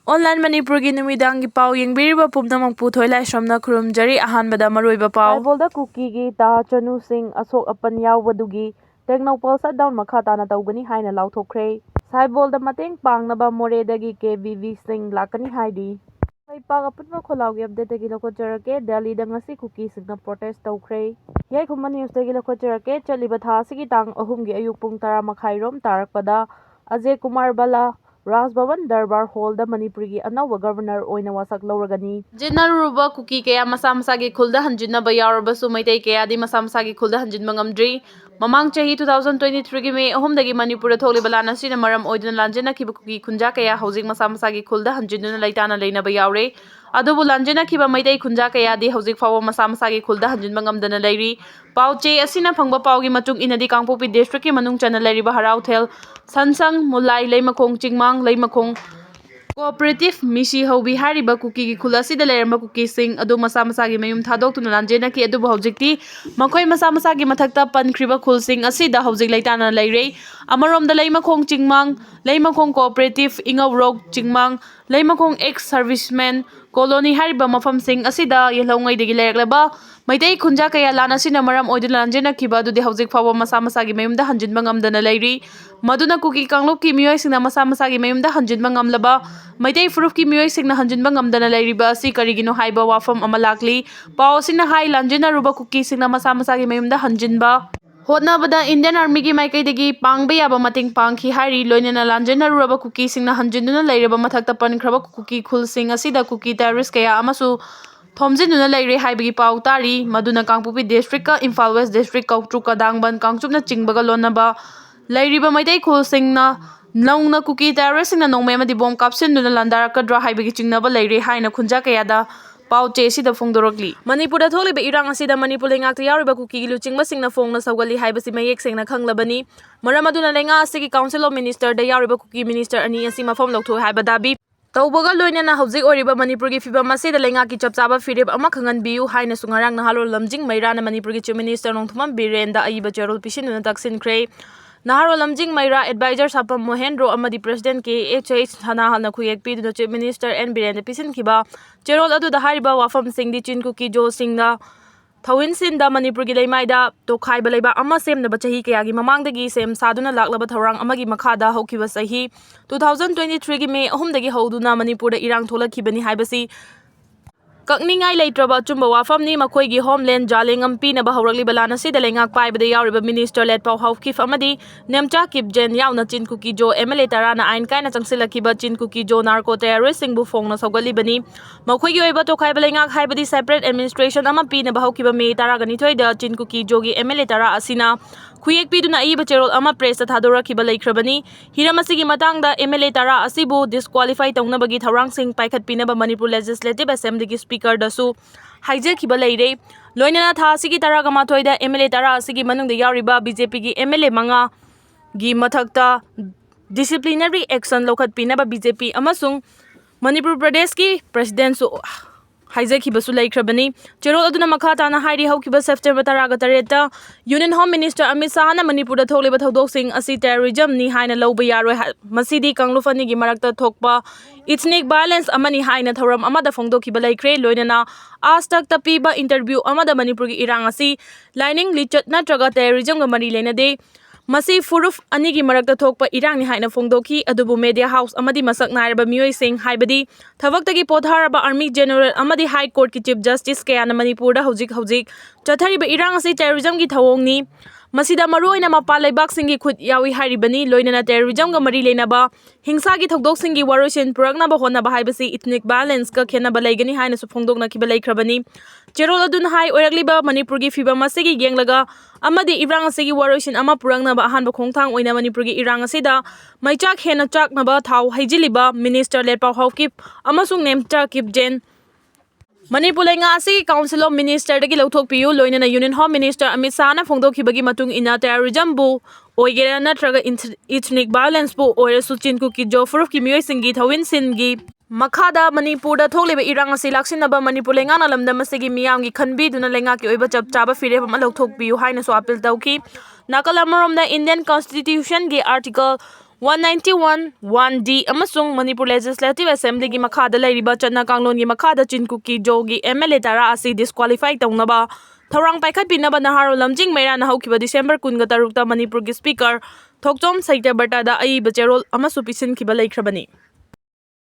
Online Manipuri numidangi pau yengbiriba pumnamang puthoi laisramna khurumjari ahanbada maroiba pau Saibolda Kuki gi ta chanu sing Asokpasing yawbadugi technopal shutdown makha tana tawgani haina lauthokre Saibolda mateng pangnaba Morehdagi Kvv sing Lakkani Hairi Paipaga putma kholawgi update gi lokocharake Delhi da ngasi Kuki singna protest tawkre yai khumma news gi lokocharake chaliba tha sigi tang ahum gi ayuk pung 10 makhai rom tarakpada Ajay Kumar Bala Raj Bhavan Darbar Hall da Manipuri gi anawa governor oina wasak lawragani Jenaruba Kuki kaya masa gi khulda hanjinna ba yawrabasu maitai kaya di masa gi khulda hanjinba ngamdri mamang chahi 2023 gi me ahum dagi Manipur da tholi balana sina maram oiduna lanjena kiba Kuki khunja kaya hojik masa gi khulda hanjinna laitana leina ba yawre adubu lanjena kiba maitai khunja kaya di hojik fawa masa gi khulda hanjinba ngamdana leiri pauche asina phangba paugi matung inadi kangpopi district ki manung chana leiriba harauthel sansang mulai leimakong chingmang leimakong cooperative misi hobi hariba Kuki gi khula sida leramba Kuki sing adu masa gi mayum thadok tuna lanjena ki adu hojikti makhoi masa gi mathakta pankriba khul sing asida hojik laitana leire amarom da leimakong chingmang leimakong cooperative ingawrok chingmang leimakong ex servicemen colony hariba mafam sing asida yelongai degi lereklaba maitai khunja kaya lana sina maram oiduna lanjena kiba adu di hojik fawa masa gi mayumda hanjinba ngamdana leiri maduna Kuki kanglok ki miyoi singna masa gi mayumda hanjinba ngamlaba maitai furuf ki miyoi singna hanjinba ngamdana leiriba asi karigino haiba wafam ama lakli pau sina hai lanjena ruba Kuki singna masa gi mayumda hanjinba hotnabada Indian Army gi maikaidagi pangba yaba mating pangki Hairi loinena lanjena ruba Kuki singna hanjinduna leiraba mathakta pankraba Kuki khul sing asida Kuki terrorist kaya amasu thomjinuna leire haibagi pau tari maduna Kangpopi district ka Imphal West district Kautru Kadangban Kangchupna chingbaga lonaba leiriba maitai khul singna naungna Kuki terrorist singna nongmai amadi bomb kapsinduna landarakadra haibagi chingnaba leire haina khunja kayada pauche sida phongdorokli Manipur da tholiba irang asida Manipur lengakta yawriba Kuki gi luchingba singna phongna sawgali haibasi mayek sengna khanglabani maramaduna lenga asigi council of minister da yawriba Kuki minister ani asi mafam lokthoi haiba dabi tawbaga loinena hojik oriba Manipur gi fibam asida lenga ki chapchaba firib ama khangan biu haina sungarang na halol lamjing mairana Manipur gi chief minister nongthumam birenda aiba cherol pisinuna taksin kre Naharo lamjing maira advisor sapam Mohendro amadi president ke HH thana halna khuyek pi du chief minister N Birenda pisin khiba cherol adu da hariba wafam sing di chin Kuki jo singna thawin sin da Manipur gi leimaida to khaiba leiba ama semna ba chahi kaya gi mamangdagi sem saduna laklaba thorang amagi makhada hokiba sahi 2023 gi me ahum dagi hoduna Manipur da irang tholakhibani haibasi Kakningai leitraba chumba wafamni makhoi gi homeland jalengam pinaba hawrakli balana sida lengak paibada yawriba minister let pau haufkif amadi nemcha kipjen yauna chin Kuki jo MLA tarana ain kaina changsilakiba chin Kuki jo narco terrorist singbu phongna sawgalibani makhoi gi oiba to khaiba lengak haibadi separate administration ama pinaba hawkiba me taragani thoida chin Kuki jo gi MLA tara asina khuyek piduna aiba cherol ama press thadora-khiba leikrabani hiramasigi matangda MLA tara asibu disqualify tawnabagi thorang sing paikhat pinaba Manipur legislative assembly gi speaker dasu haije khiba leire loinana tha asigi taraga mathoida MLA tara asigi manungda yawriba BJP gi MLA manga gi mathakta disciplinary action lokhat pinaba BJP amasung Manipur Pradesh ki president su haije khiba su leikrabani cherol aduna makha tana hairi haukiba September taraga tareta Union Home Minister Amit Shah na Manipur da tholiba thodok sing asi terrorism ni haina loba yaroi masidi kanglufani gi marakta thokpa ethnic violence amani haina thoram amada phongdokhiba leikre loinana astak ta piba interview amada Manipur gi irang asi lining lichat natraga terrorism ga mari leinade Masi furuf anigi marakta thokpa irang ni haina phongdokhi adubu media house amadi masak nairaba miyoi sing haibadi thabaktagi potharaba army general amadi high court ki chief justice kayana Manipur da hojik chathariba irang asi terrorism gi thawongni masida maroina mapa laibak singi khut yawi haribani loinana terrorism ga mari leinaba hingsa gi thodok singi waroisin purakna ba hona ba haibasi ethnic violence ka khena ba leigani haina su phongdokna ki ba leikrabani cherol adun hai oiragliba Manipur gi fiba masigi genglaga amadi irang asigi waroisin ama purangna ba ahan ba khongthang oina Manipur gi irang asida maichak hena chakna ba thau haijiliba minister lepau hawkip amasung nemcha kipjen Manipur lenga asigi council of minister dagi lauthok piu loinana Union Home Minister Amit Shah na phongdokhibagi matung ina terrorism bu oigera natraga ethnic violence bu oiresu chin Kuki jo furuf ki miyoi singi thawin singi makhada Manipur da tholiba irang asi laksinaba Manipur lenga na lamda masigi miyam gi khanbi duna lenga ki oiba chapchaba fire ma lauthok piu haina so appeal tawki nakala maromda Indian Constitution gi article 191 1D amasung Manipur Legislative Assembly gi makhada lairiba chana kanglon gi makhada Chin Kuki Jogi MLA tara asi disqualify taunaba thorang paikhat pinaba naharo lamjing meira na haukiba December 13 ta Manipur gi Speaker Thokchom Saibolda da ai bacherol amasu pisin kiba laikhrabani